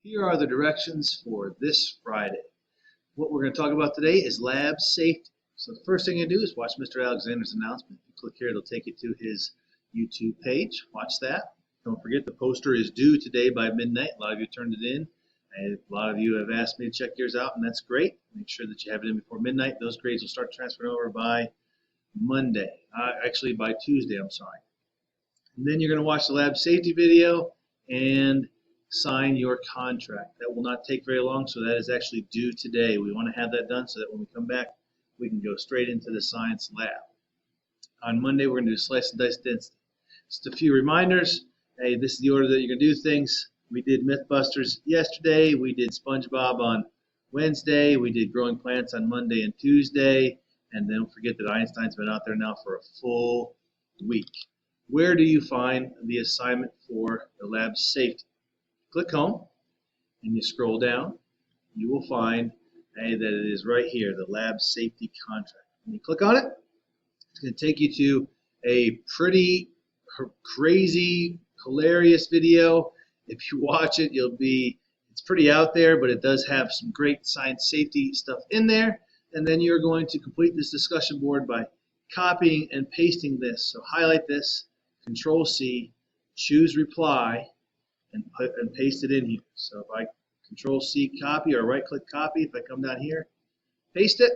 Here are the directions for this Friday. What we're going to talk about today is lab safety. So the first thing you do is watch Mr. Alexander's announcement. You click here, it'll take you to his YouTube page. Watch that. Don't forget the poster is due today by midnight. A lot of you turned it in. A lot of you have asked me to check yours out, and that's great. Make sure that you have it in before midnight. Those grades will start transferring over by Monday. Actually, by Tuesday, I'm sorry. And then you're going to watch the lab safety video and sign your contract. That will not take very long, so that is actually due today. We want to have that done so that when we come back, we can go straight into the science lab. On Monday, we're going to do slice and dice density. Just a few reminders. Hey, this is the order that you're going to do things. We did Mythbusters yesterday. We did SpongeBob on Wednesday. We did Growing Plants on Monday and Tuesday. And don't forget that Einstein's been out there now for a full week. Where do you find the assignment for the lab safety? Click home and you scroll down. You will find that it is right here, the lab safety contract. When you click on it, it's going to take you to a pretty crazy, hilarious video. If you watch it, it's pretty out there, but it does have some great science safety stuff in there. And then you're going to complete this discussion board by copying and pasting this. So highlight this, Control C, choose reply, and paste it in here. So if I Control C copy or right click copy, if I come down here, paste it,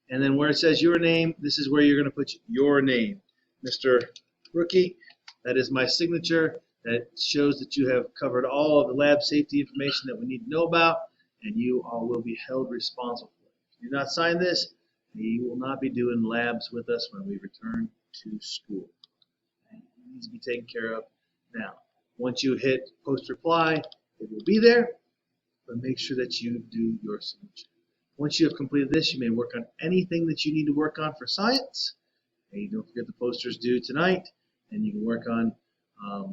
and then where it says your name, this is where you're going to put your name. Mr. Rookie, that is my signature. That shows that you have covered all of the lab safety information that we need to know about, and you all will be held responsible for it. If you do not sign this, you will not be doing labs with us when we return to school. It needs to be taken care of now. Once you hit post reply, it will be there, but make sure that you do your signature. Once you have completed this, you may work on anything that you need to work on for science. And don't forget the posters due tonight, and you can work on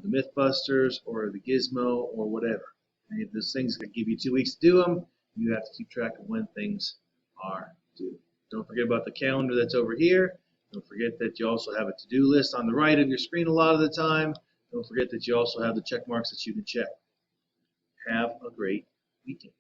the Mythbusters or the Gizmo or whatever. And if those things that give you 2 weeks to do them, you have to keep track of when things are due. Don't forget about the calendar that's over here. Don't forget that you also have a to-do list on the right of your screen a lot of the time. Don't forget that you also have the check marks that you can check. Have a great weekend.